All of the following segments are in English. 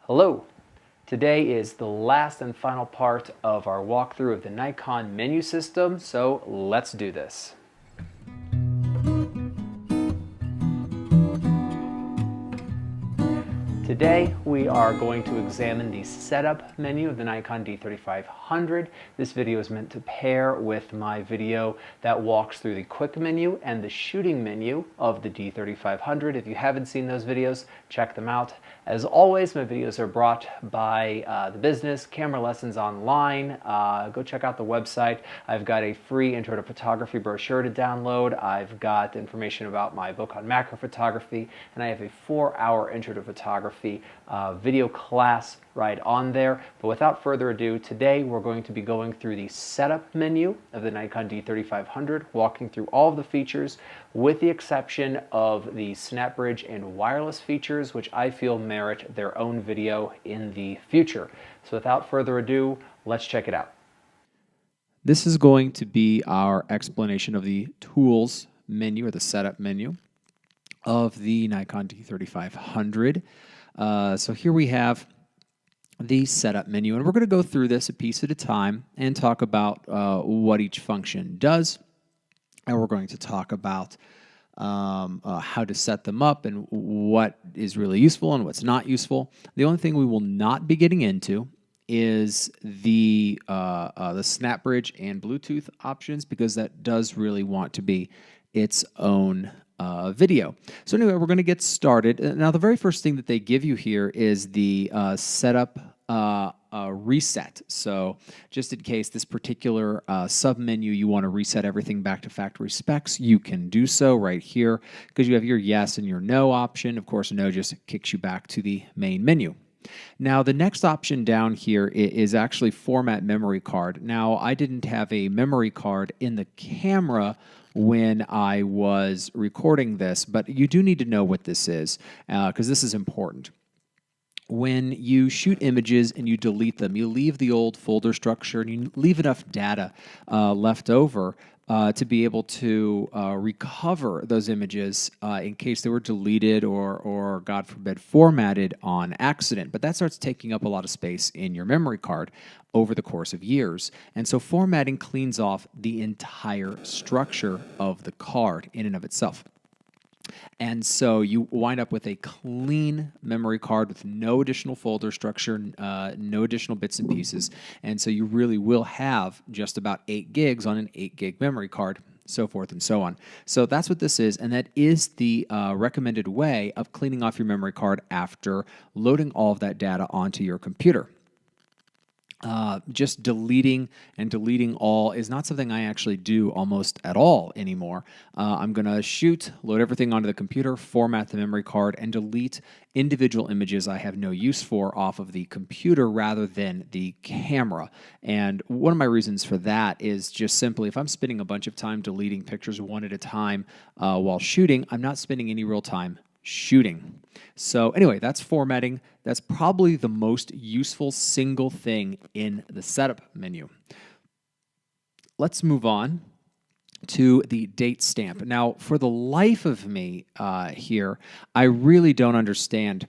Hello! Today is the last and final part of our walkthrough of the Nikon menu system, so let's do this. Today we are going to examine the setup menu of the Nikon D3500. This video is meant to pair with my video that walks through the quick menu and the shooting menu of the D3500. If you haven't seen those videos, check them out. As always, my videos are brought by the business, Camera Lessons Online. Go check out the website. I've got a free intro to photography brochure to download. I've got information about my book on macro photography, and I have a 4-hour intro to photography video class right on there. But without further ado, today we're going to be going through the setup menu of the Nikon D3500, walking through all of the features with the exception of the snap bridge and wireless features, which I feel merit their own video in the future. So without further ado, let's check it out. This is going to be our explanation of the tools menu or the setup menu of the Nikon D3500. So here we have the setup menu, and we're going to go through this a piece at a time and talk about what each function does, and we're going to talk about how to set them up and what is really useful and what's not useful. The only thing we will not be getting into is the snap bridge and Bluetooth options, because that does really want to be its own video. So anyway, we're going to get started. Now, the very first thing that they give you here is the setup reset. So just in case this particular sub-menu, you want to reset everything back to factory specs, you can do so right here, because you have your yes and your no option. Of course, no just kicks you back to the main menu. Now, the next option down here is actually format memory card. Now, I didn't have a memory card in the camera when I was recording this, but you do need to know what this is, because this is important. When you shoot images and you delete them, you leave the old folder structure and you leave enough data left over to be able to recover those images in case they were deleted or, God forbid, formatted on accident. But that starts taking up a lot of space in your memory card over the course of years. And so formatting cleans off the entire structure of the card in and of itself. And so you wind up with a clean memory card with no additional folder structure, no additional bits and pieces. And so you really will have just about 8 gigs on an 8 gig memory card, so forth and so on. So that's what this is, and that is the recommended way of cleaning off your memory card after loading all of that data onto your computer. Just deleting and deleting all is not something I actually do almost at all anymore. I'm going to shoot, load everything onto the computer, format the memory card, and delete individual images I have no use for off of the computer rather than the camera. And one of my reasons for that is just simply if I'm spending a bunch of time deleting pictures one at a time while shooting, I'm not spending any real time shooting. So anyway, that's formatting. That's probably the most useful single thing in the setup menu. Let's move on to the date stamp. Now, for the life of me here, I really don't understand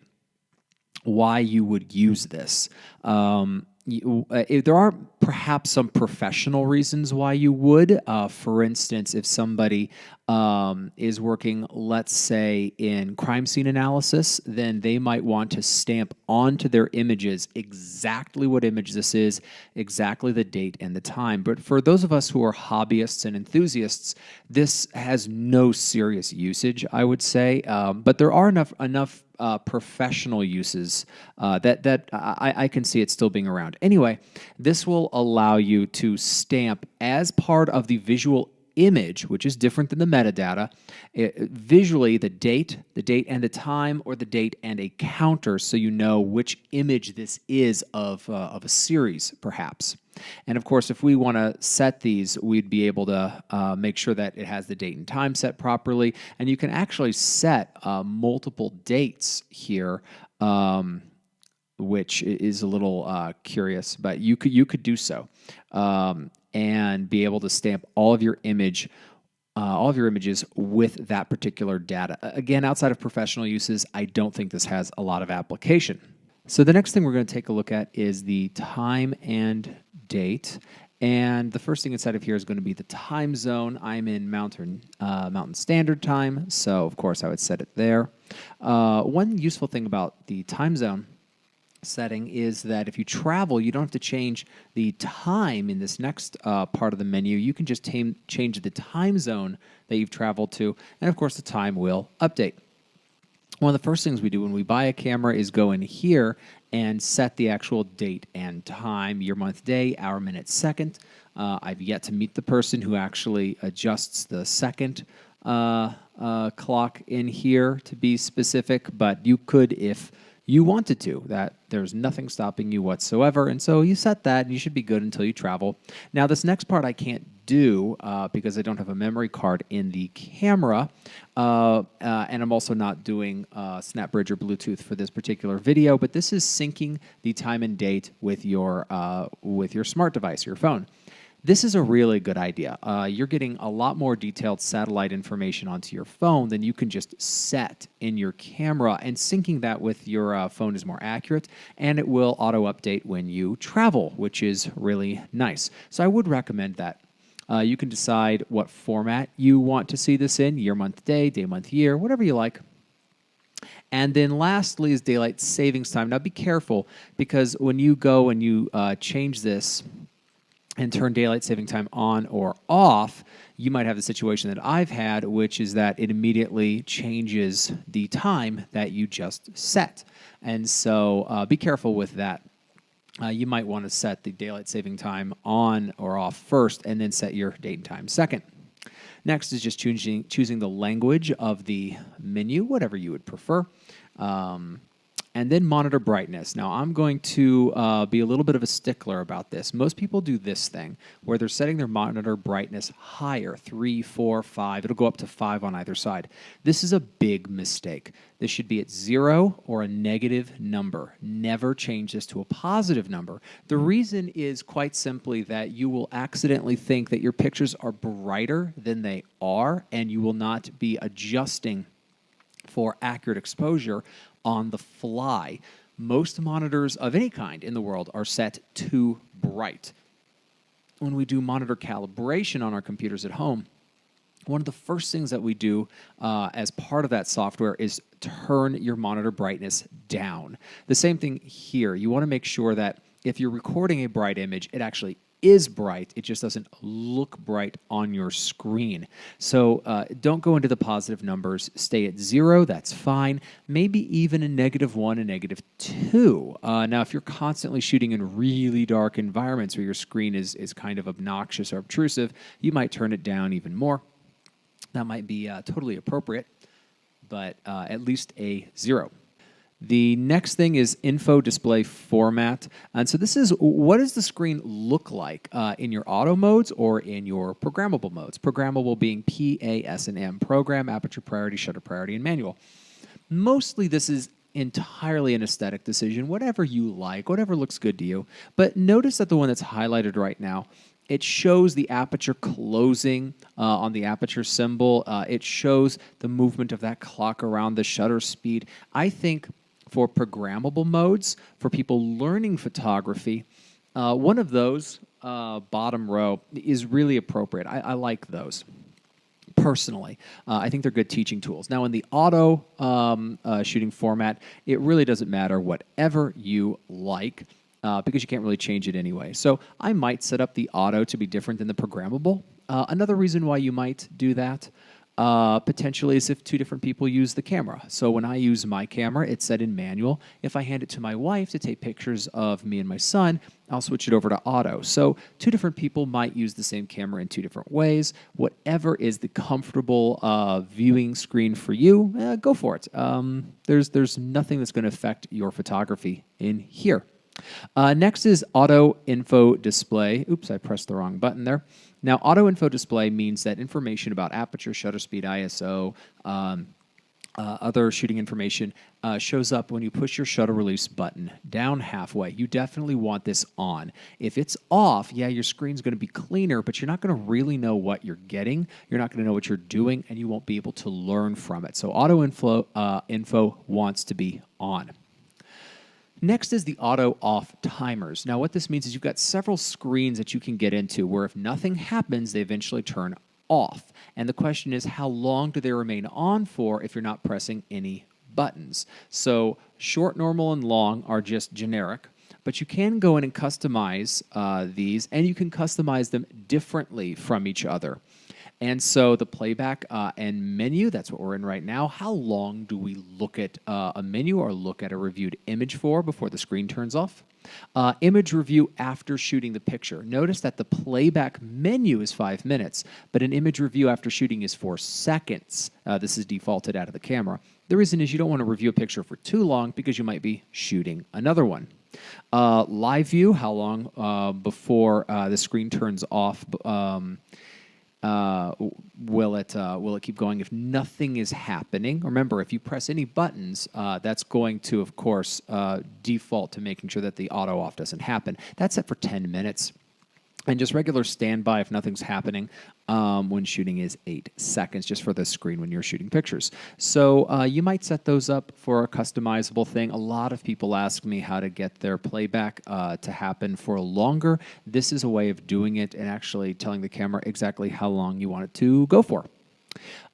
why you would use this. There are perhaps some professional reasons why you would. For instance, if somebody is working, let's say, in crime scene analysis, then they might want to stamp onto their images exactly what image this is, exactly the date and the time. But for those of us who are hobbyists and enthusiasts, this has no serious usage, I would say. But there are enough professional uses that I can see it still being around. Anyway, this will allow you to stamp as part of the visual image, which is different than the metadata, visually the date and the time, or the date and a counter, so you know which image this is of a series, perhaps. And of course, if we want to set these, we'd be able to make sure that it has the date and time set properly. And you can actually set multiple dates here, which is a little curious, but you could do so and be able to stamp all of your images with that particular data. Again, outside of professional uses, I don't think this has a lot of application. So the next thing we're going to take a look at is the time and date. And the first thing inside of here is going to be the time zone. I'm in Mountain Standard Time, so of course I would set it there. One useful thing about the time zone setting is that if you travel, you don't have to change the time in this next part of the menu. You can just change the time zone that you've traveled to, and of course the time will update. One of the first things we do when we buy a camera is go in here and set the actual date and time, year, month, day, hour, minute, second. I've yet to meet the person who actually adjusts the second clock in here to be specific, but you could if you wanted to. That there's nothing stopping you whatsoever, and so you set that, and you should be good until you travel. Now, this next part I can't do because I don't have a memory card in the camera, and I'm also not doing SnapBridge or Bluetooth for this particular video, but this is syncing the time and date with your smart device, your phone. This is a really good idea. You're getting a lot more detailed satellite information onto your phone than you can just set in your camera, and syncing that with your phone is more accurate, and it will auto-update when you travel, which is really nice. So I would recommend that. You can decide what format you want to see this in, year, month, day, month, year, whatever you like. And then lastly is daylight savings time. Now be careful, because when you go and you change this and turn daylight saving time on or off, you might have the situation that I've had, which is that it immediately changes the time that you just set. And so be careful with that. You might want to set the daylight saving time on or off first, and then set your date and time second. Next is just choosing the language of the menu, whatever you would prefer. And then monitor brightness. Now, I'm going to be a little bit of a stickler about this. Most people do this thing where they're setting their monitor brightness higher, 3, 4, 5. It'll go up to 5 on either side. This is a big mistake. This should be at 0 or a negative number. Never change this to a positive number. The reason is quite simply that you will accidentally think that your pictures are brighter than they are, and you will not be adjusting for accurate exposure on the fly. Most monitors of any kind in the world are set too bright. When we do monitor calibration on our computers at home, one of the first things that we do as part of that software is turn your monitor brightness down. The same thing here. You want to make sure that if you're recording a bright image, it actually is bright. It just doesn't look bright on your screen. So don't go into the positive numbers. Stay at 0. That's fine. Maybe even a -1, a -2. Now, if you're constantly shooting in really dark environments where your screen is kind of obnoxious or obtrusive, you might turn it down even more. That might be totally appropriate, but at least a 0. The next thing is info display format. And so this is, what does the screen look like in your auto modes or in your programmable modes? Programmable being P, A, S, and M. Program, aperture priority, shutter priority, and manual. Mostly this is entirely an aesthetic decision, whatever you like, whatever looks good to you. But notice that the one that's highlighted right now, it shows the aperture closing on the aperture symbol. It shows the movement of that clock around the shutter speed. I think for programmable modes, for people learning photography, one of those, bottom row, is really appropriate. I like those, personally. I think they're good teaching tools. Now, in the auto shooting format, it really doesn't matter whatever you like, because you can't really change it anyway. So I might set up the auto to be different than the programmable. Another reason why you might do that potentially is if 2 different people use the camera. So when I use my camera, it's set in manual. If I hand it to my wife to take pictures of me and my son, I'll switch it over to auto. So 2 different people might use the same camera in 2 different ways. Whatever is the comfortable viewing screen for you, go for it. There's nothing that's going to affect your photography in here. Next is auto info display. Oops, I pressed the wrong button there. Now, auto info display means that information about aperture, shutter speed, ISO, other shooting information shows up when you push your shutter release button down halfway. You definitely want this on. If it's off, yeah, your screen's going to be cleaner, but you're not going to really know what you're getting. You're not going to know what you're doing, and you won't be able to learn from it. So auto info wants to be on. Next is the auto off timers. Now what this means is you've got several screens that you can get into where if nothing happens, they eventually turn off. And the question is, how long do they remain on for if you're not pressing any buttons? So short, normal, and long are just generic, but you can go in and customize these, and you can customize them differently from each other. And so the playback and menu, that's what we're in right now. How long do we look at a menu or look at a reviewed image for before the screen turns off? Image review after shooting the picture. Notice that the playback menu is 5 minutes, but an image review after shooting is 4 seconds. This is defaulted out of the camera. The reason is you don't want to review a picture for too long because you might be shooting another one. Live view, how long before the screen turns off will it keep going if nothing is happening? Remember, if you press any buttons, that's going to, of course, default to making sure that the auto off doesn't happen. That's set for 10 minutes. And just regular standby if nothing's happening when shooting is 8 seconds, just for the screen when you're shooting pictures. So you might set those up for a customizable thing. A lot of people ask me how to get their playback to happen for longer. This is a way of doing it and actually telling the camera exactly how long you want it to go for.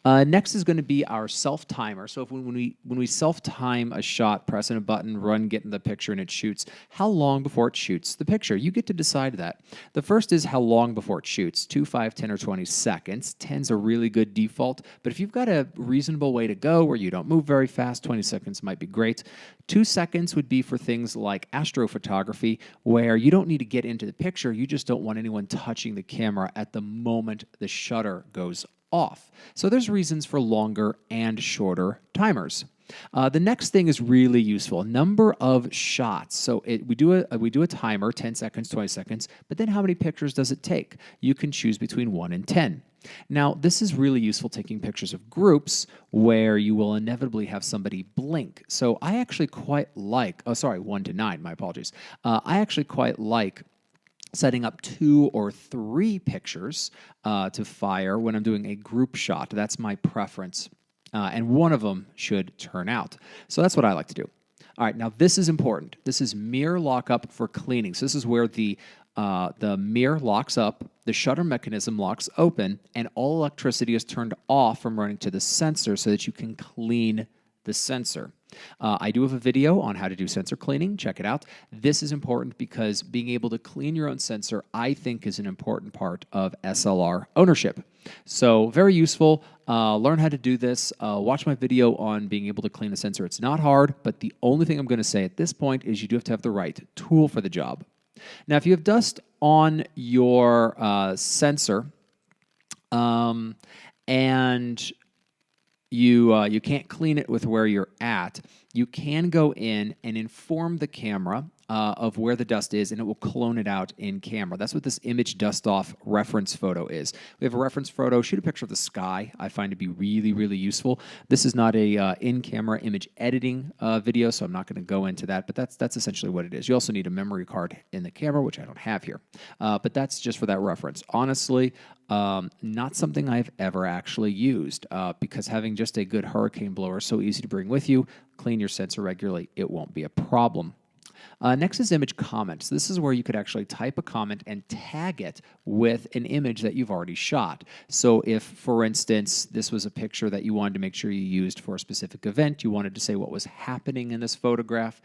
Next is going to be our self-timer. So when we self-time a shot, pressing a button, run, get in the picture, and it shoots, how long before it shoots the picture? You get to decide that. The first is how long before it shoots, 2, 5, 10, or 20 seconds. 10's a really good default, but if you've got a reasonable way to go where you don't move very fast, 20 seconds might be great. 2 seconds would be for things like astrophotography, where you don't need to get into the picture, you just don't want anyone touching the camera at the moment the shutter goes off. So there's reasons for longer and shorter timers. The next thing is really useful. Number of shots. So we do a timer, 10 seconds, 20 seconds, but then how many pictures does it take? You can choose between 1 and 10. Now, this is really useful taking pictures of groups where you will inevitably have somebody blink. So I actually quite like, 1 to 9, my apologies. I actually quite like setting up 2 or 3 pictures to fire when I'm doing a group shot. That's my preference. And one of them should turn out. So that's what I like to do. All right, now this is important. This is mirror lockup for cleaning. So this is where the mirror locks up, the shutter mechanism locks open, and all electricity is turned off from running to the sensor so that you can clean the sensor. I do have a video on how to do sensor cleaning. Check it out. This is important because being able to clean your own sensor, I think, is an important part of SLR ownership. So very useful. Learn how to do this. Watch my video on being able to clean a sensor. It's not hard, but the only thing I'm going to say at this point is you do have to have the right tool for the job. Now, if you have dust on your sensor and you can't clean it with where you're at, you can go in and inform the camera of where the dust is, and it will clone it out in camera. That's what this image dust off reference photo is. We have a reference photo. Shoot a picture of the sky. I find to be really, really useful. This is not a in-camera image editing video, so I'm not going to go into that, but that's essentially what it is. You also need a memory card in the camera, which I don't have here, but that's just for that reference. Honestly, not something I've ever actually used because having just a good hurricane blower is so easy to bring with you. Clean your sensor regularly. It won't be a problem. Next is image comments. This is where you could actually type a comment and tag it with an image that you've already shot. So if, for instance, this was a picture that you wanted to make sure you used for a specific event, you wanted to say what was happening in this photograph,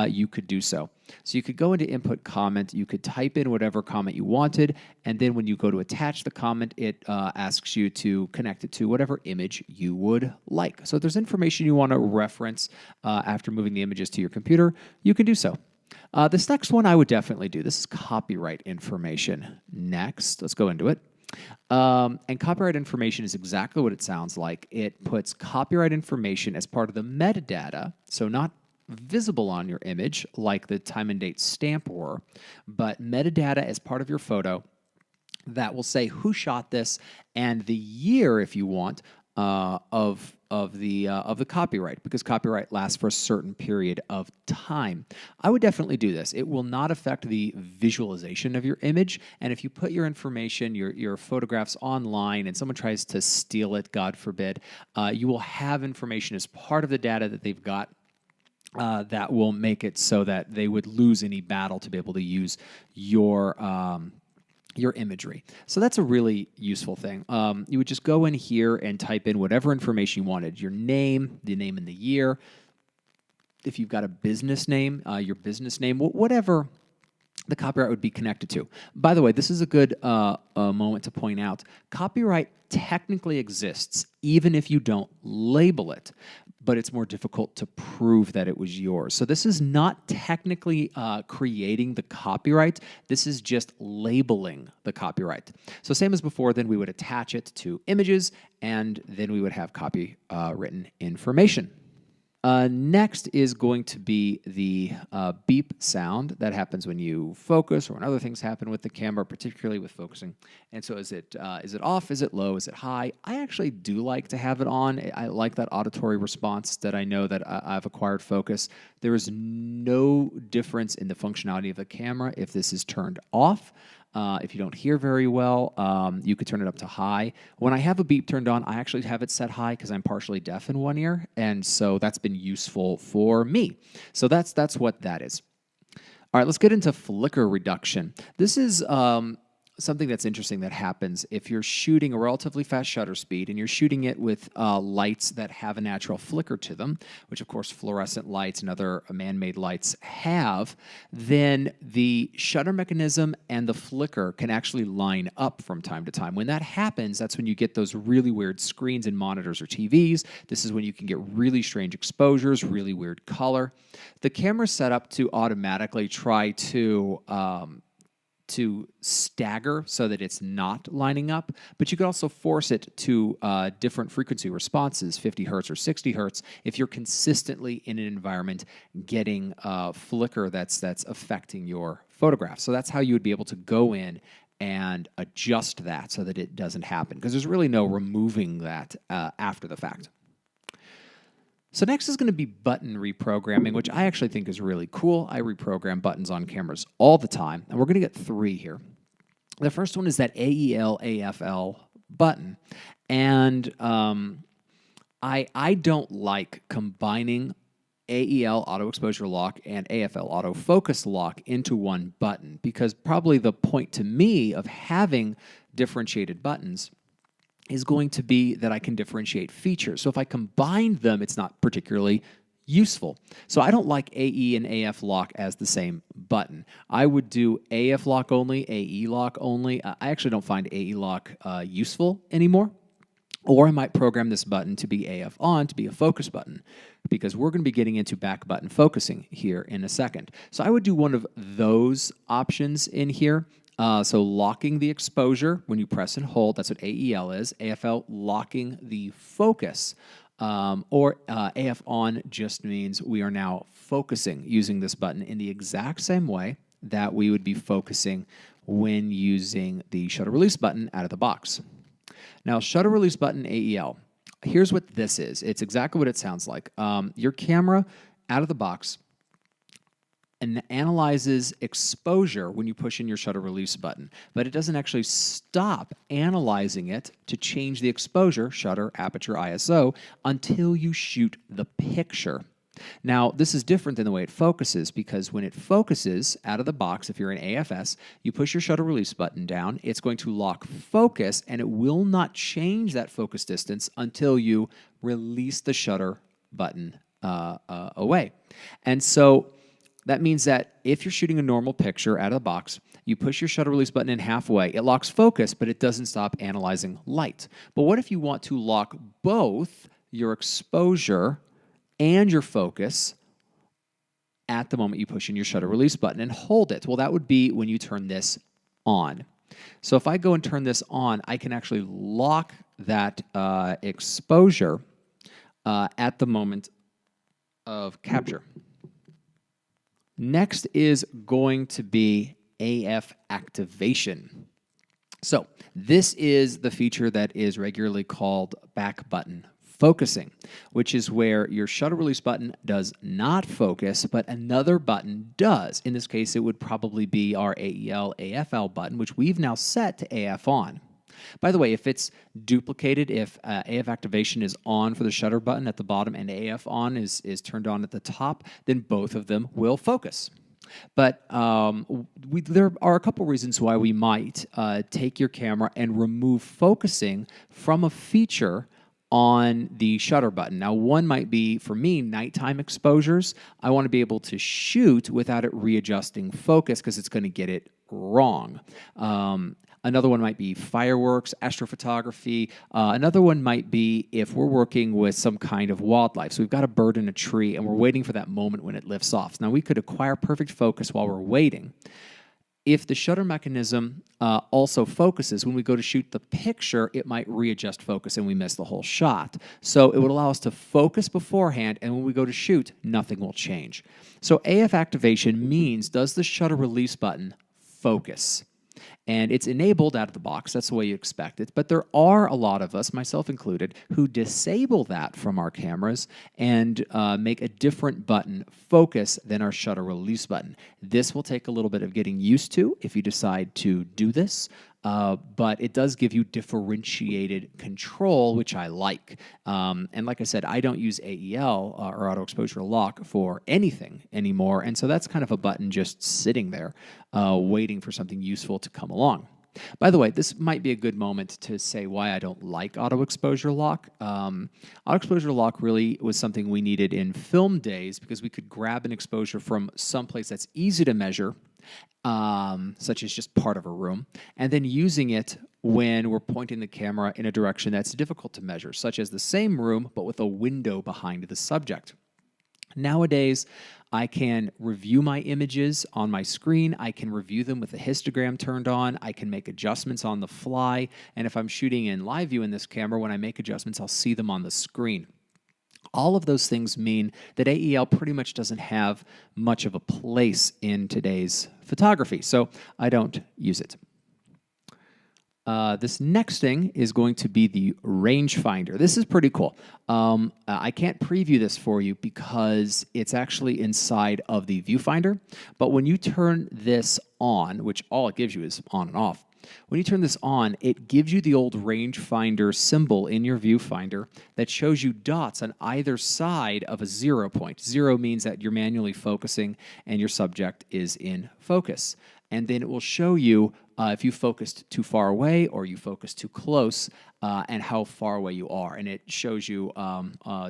you could do so. So you could go into input comment, you could type in whatever comment you wanted, and then when you go to attach the comment, it asks you to connect it to whatever image you would like. So if there's information you want to reference after moving the images to your computer, you can do so. This next one I would definitely do. This is copyright information. Next, let's go into it. And copyright information is exactly what it sounds like. It puts copyright information as part of the metadata, so not visible on your image like the time and date stamp were, but metadata as part of your photo that will say who shot this and the year, if you want, of the copyright, because copyright lasts for a certain period of time. I would definitely do this. It will not affect the visualization of your image, and if you put your information, your photographs online and someone tries to steal it, God forbid, you will have information as part of the data that they've got that will make it so that they would lose any battle to be able to use your imagery. So that's a really useful thing. You would just go in here and type in whatever information you wanted, your name, the name and the year. If you've got a business name, your business name, whatever the copyright would be connected to. By the way, this is a good moment to point out, copyright technically exists even if you don't label it, but it's more difficult to prove that it was yours. So this is not technically creating the copyright. This is just labeling the copyright. So same as before, then we would attach it to images, and then we would have copywritten information. Next is going to be the beep sound that happens when you focus or when other things happen with the camera, particularly with focusing. And so is it off? Is it low? Is it high? I actually do like to have it on. I like that auditory response that I know that I've acquired focus. There is no difference in the functionality of the camera if this is turned off. If you don't hear very well, you could turn it up to high. When I have a beep turned on, I actually have it set high because I'm partially deaf in one ear, and so that's been useful for me. So that's what that is. All right, let's get into flicker reduction. This is something that's interesting that happens if you're shooting a relatively fast shutter speed and you're shooting it with lights that have a natural flicker to them, which of course fluorescent lights and other man-made lights have, then the shutter mechanism and the flicker can actually line up from time to time. When that happens, that's when you get those really weird screens in monitors or TVs. This is when you can get really strange exposures, really weird color. The camera's set up to automatically try to stagger so that it's not lining up, but you could also force it to different frequency responses, 50 hertz or 60 hertz, if you're consistently in an environment getting flicker that's affecting your photograph. So that's how you would be able to go in and adjust that so that it doesn't happen, because there's really no removing that after the fact. So next is going to be button reprogramming, which I actually think is really cool. I reprogram buttons on cameras all the time, and we're going to get three here. The first one is that AEL, AFL button, and I don't like combining AEL, auto exposure lock, and AFL, auto focus lock into one button, because probably the point to me of having differentiated buttons is going to be that I can differentiate features. So if I combine them, it's not particularly useful. So I don't like AE and AF lock as the same button. I would do AF lock only, AE lock only. I actually don't find AE lock useful anymore. Or I might program this button to be AF on, to be a focus button, because we're going to be getting into back button focusing here in a second. So I would do one of those options in here. So locking the exposure when you press and hold, that's what AEL is. AFL, locking the focus. Or AF on just means we are now focusing using this button in the exact same way that we would be focusing when using the shutter release button out of the box. Now, shutter release button AEL, here's what this is. It's exactly what it sounds like. Your camera out of the box and analyzes exposure when you push in your shutter release button, but it doesn't actually stop analyzing it to change the exposure, shutter, aperture, ISO, until you shoot the picture. Now, this is different than the way it focuses, because when it focuses out of the box, if you're in AFS, you push your shutter release button down, it's going to lock focus, and it will not change that focus distance until you release the shutter button away. And so that means that if you're shooting a normal picture out of the box, you push your shutter release button in halfway, it locks focus, but it doesn't stop analyzing light. But what if you want to lock both your exposure and your focus at the moment you push in your shutter release button and hold it? Well, that would be when you turn this on. So if I go and turn this on, I can actually lock that exposure at the moment of capture. Next is going to be AF activation. So this is the feature that is regularly called back button focusing, which is where your shutter release button does not focus, but another button does. In this case, it would probably be our AEL, AFL button, which we've now set to AF on. By the way, if it's duplicated, if AF activation is on for the shutter button at the bottom and AF on is turned on at the top, then both of them will focus. But there are a couple reasons why we might take your camera and remove focusing from a feature on the shutter button. Now, one might be, for me, nighttime exposures. I want to be able to shoot without it readjusting focus because it's going to get it wrong. Another one might be fireworks, astrophotography. Another one might be if we're working with some kind of wildlife. So we've got a bird in a tree and we're waiting for that moment when it lifts off. Now we could acquire perfect focus while we're waiting. If the shutter mechanism also focuses, when we go to shoot the picture, it might readjust focus and we miss the whole shot. So it would allow us to focus beforehand, and when we go to shoot, nothing will change. So AF activation means, does the shutter release button focus? And it's enabled out of the box. That's the way you expect it. But there are a lot of us, myself included, who disable that from our cameras and make a different button focus than our shutter release button. This will take a little bit of getting used to if you decide to do this. But it does give you differentiated control, which I like. And like I said, I don't use AEL or auto exposure lock for anything anymore. And so that's kind of a button just sitting there, waiting for something useful to come along. By the way, this might be a good moment to say why I don't like auto exposure lock. Auto exposure lock really was something we needed in film days because we could grab an exposure from someplace that's easy to measure, such as just part of a room, and then using it when we're pointing the camera in a direction that's difficult to measure, such as the same room but with a window behind the subject. Nowadays, I can review my images on my screen. I can review them with the histogram turned on. I can make adjustments on the fly. And if I'm shooting in live view in this camera, when I make adjustments, I'll see them on the screen. All of those things mean that AEL pretty much doesn't have much of a place in today's photography, so I don't use it. This next thing is going to be the rangefinder. This is pretty cool. I can't preview this for you because it's actually inside of the viewfinder, but when you turn this on, which all it gives you is on and off, when you turn this on, it gives you the old rangefinder symbol in your viewfinder that shows you dots on either side of a 0 point. 0 means that you're manually focusing and your subject is in focus. And then it will show you if you focused too far away or you focused too close and how far away you are. And it shows you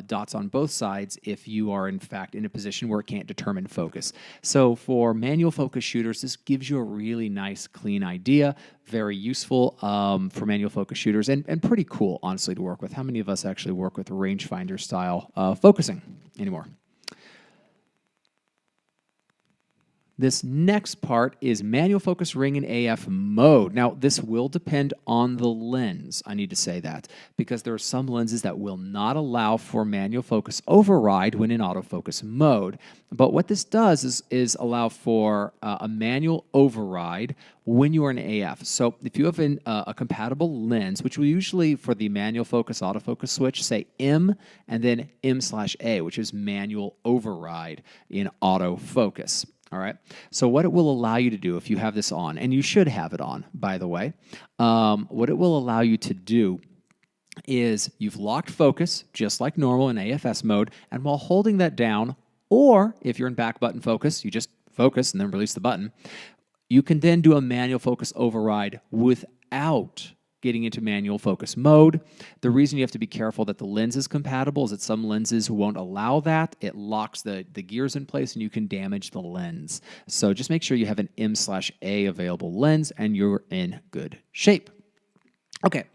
dots on both sides if you are, in fact, in a position where it can't determine focus. So for manual focus shooters, this gives you a really nice, clean idea. Very useful for manual focus shooters and pretty cool, honestly, to work with. How many of us actually work with rangefinder style focusing anymore? This next part is manual focus ring in AF mode. Now, this will depend on the lens. I need to say that because there are some lenses that will not allow for manual focus override when in autofocus mode. But what this does is allow for a manual override when you are in AF. So if you have a compatible lens, which will usually for the manual focus autofocus switch say M and then M/A, which is manual override in autofocus. All right. So what it will allow you to do if you have this on, and you should have it on, by the way, what it will allow you to do is you've locked focus, just like normal in AFS mode, and while holding that down, or if you're in back button focus, you just focus and then release the button, you can then do a manual focus override without getting into manual focus mode. The reason you have to be careful that the lens is compatible is that some lenses won't allow that. It locks the gears in place and you can damage the lens. So just make sure you have an M/A available lens and you're in good shape. Okay.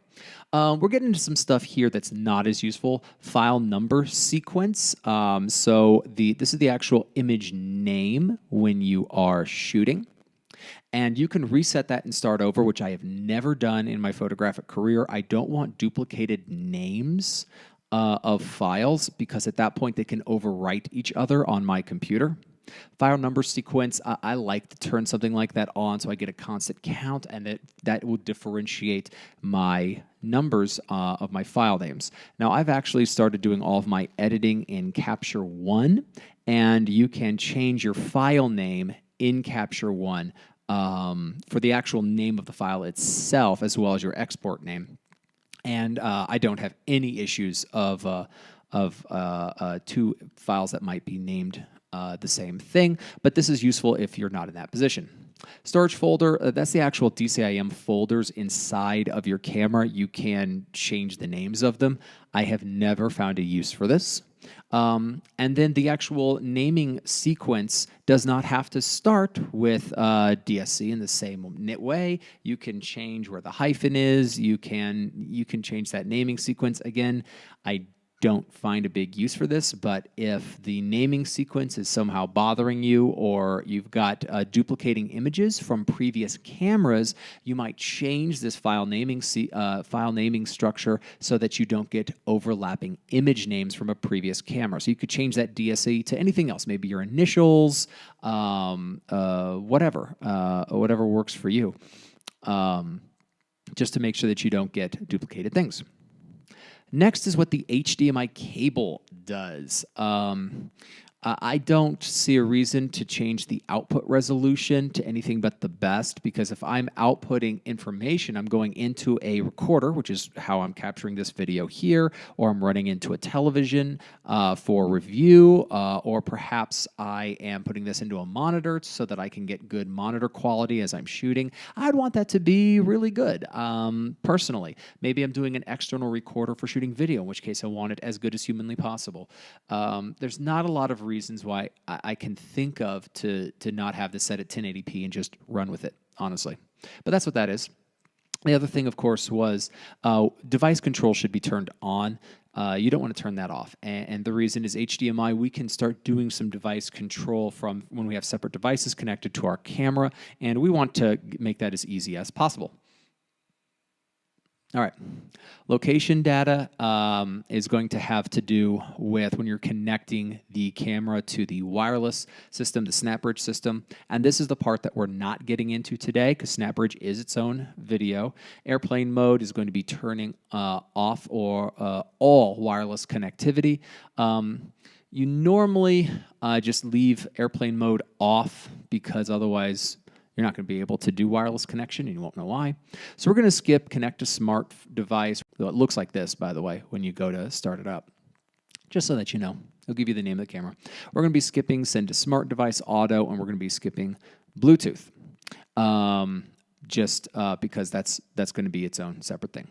We're getting into some stuff here that's not as useful. File number sequence. So this is the actual image name when you are shooting. And you can reset that and start over, which I have never done in my photographic career. I don't want duplicated names of files because at that point they can overwrite each other on my computer. File number sequence, I like to turn something like that on so I get a constant count, and that will differentiate my numbers of my file names. Now, I've actually started doing all of my editing in Capture One, and you can change your file name in Capture One for the actual name of the file itself, as well as your export name. And I don't have any issues of two files that might be named the same thing, but this is useful if you're not in that position. Storage folder, that's the actual DCIM folders inside of your camera. You can change the names of them. I have never found a use for this. And then the actual naming sequence does not have to start with DSC in the same way. You can change where the hyphen is. You can change that naming sequence. Again, I don't find a big use for this, but if the naming sequence is somehow bothering you, or you've got duplicating images from previous cameras, you might change this file naming structure so that you don't get overlapping image names from a previous camera. So you could change that DSC to anything else, maybe your initials, whatever works for you, just to make sure that you don't get duplicated things. Next is what the HDMI cable does. I don't see a reason to change the output resolution to anything but the best, because if I'm outputting information, I'm going into a recorder, which is how I'm capturing this video here, or I'm running into a television for review, or perhaps I am putting this into a monitor so that I can get good monitor quality as I'm shooting. I'd want that to be really good, personally. Maybe I'm doing an external recorder for shooting video, in which case I want it as good as humanly possible. There's not a lot of reasons why I can think of to not have this set at 1080p and just run with it, honestly. But that's what that is. The other thing, of course, was device control should be turned on. You don't want to turn that off. And the reason is HDMI, we can start doing some device control from when we have separate devices connected to our camera, and we want to make that as easy as possible. All right, location data is going to have to do with when you're connecting the camera to the wireless system, the SnapBridge system, and this is the part that we're not getting into today because SnapBridge is its own video. Airplane mode is going to be turning off or all wireless connectivity. You normally just leave airplane mode off because otherwise you're not going to be able to do wireless connection, and you won't know why. So we're going to skip connect to smart device. It looks like this, by the way, when you go to start it up, just so that you know. It'll give you the name of the camera. We're going to be skipping send to smart device auto, and we're going to be skipping Bluetooth, because that's going to be its own separate thing.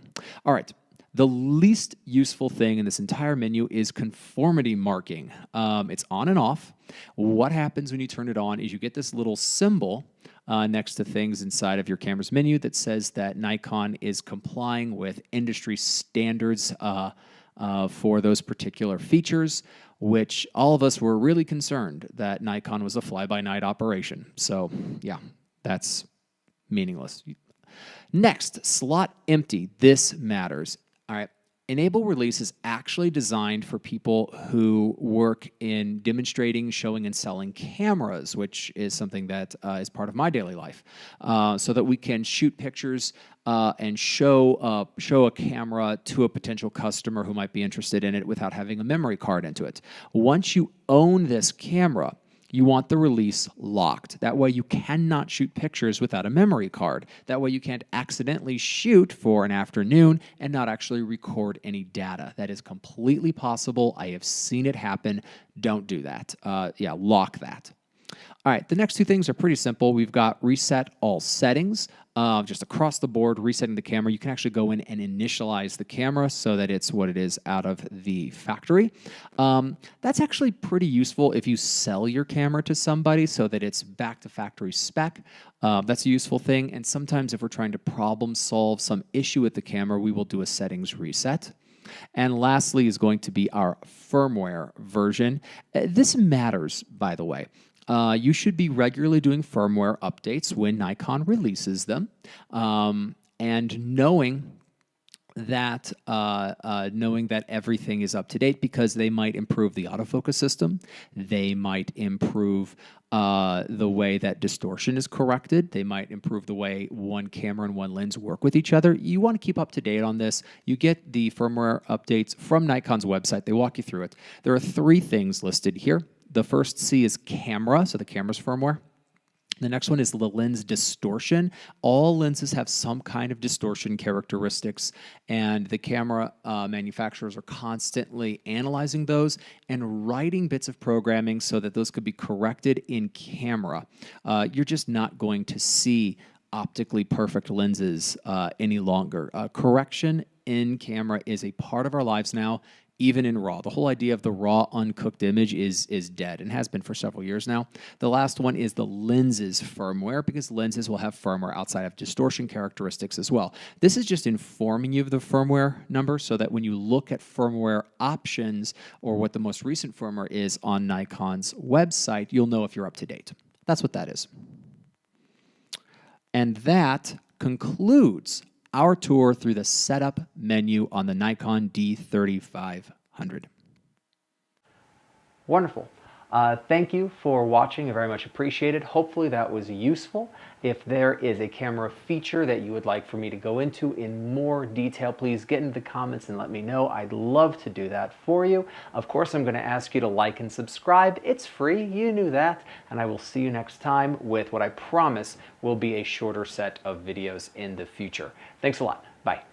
All right. The least useful thing in this entire menu is conformity marking. It's on and off. What happens when you turn it on is you get this little symbol next to things inside of your camera's menu that says that Nikon is complying with industry standards for those particular features, which all of us were really concerned that Nikon was a fly-by-night operation. So yeah, that's meaningless. Next, slot empty. This matters. All right. Enable release is actually designed for people who work in demonstrating, showing, and selling cameras, which is something that is part of my daily life, so that we can shoot pictures and show a camera to a potential customer who might be interested in it without having a memory card into it. Once you own this camera, you want the release locked. That way you cannot shoot pictures without a memory card. That way you can't accidentally shoot for an afternoon and not actually record any data. That is completely possible. I have seen it happen. Don't do that. Yeah, lock that. All right, the next two things are pretty simple. We've got reset all settings, just across the board, resetting the camera. You can actually go in and initialize the camera so that it's what it is out of the factory. That's actually pretty useful if you sell your camera to somebody so that it's back to factory spec. That's a useful thing. And sometimes if we're trying to problem solve some issue with the camera, we will do a settings reset. And lastly is going to be our firmware version. This matters, by the way. You should be regularly doing firmware updates when Nikon releases them, and knowing that everything is up to date, because they might improve the autofocus system, they might improve the way that distortion is corrected, they might improve the way one camera and one lens work with each other. You want to keep up to date on this. You get the firmware updates from Nikon's website. They walk you through it. There are 3 things listed here. The first C is camera, so the camera's firmware. The next one is the lens distortion. All lenses have some kind of distortion characteristics, and the camera manufacturers are constantly analyzing those and writing bits of programming so that those could be corrected in camera. You're just not going to see optically perfect lenses any longer. Correction in camera is a part of our lives now, even in RAW. The whole idea of the raw, uncooked image is dead and has been for several years now. The last one is the lenses firmware, because lenses will have firmware outside of distortion characteristics as well. This is just informing you of the firmware number so that when you look at firmware options or what the most recent firmware is on Nikon's website, you'll know if you're up to date. That's what that is. And that concludes our tour through the setup menu on the Nikon D3500. Wonderful. Thank you for watching. I very much appreciate it. Hopefully that was useful. If there is a camera feature that you would like for me to go into in more detail, please get into the comments and let me know. I'd love to do that for you. Of course, I'm going to ask you to like and subscribe. It's free. You knew that. And I will see you next time with what I promise will be a shorter set of videos in the future. Thanks a lot. Bye.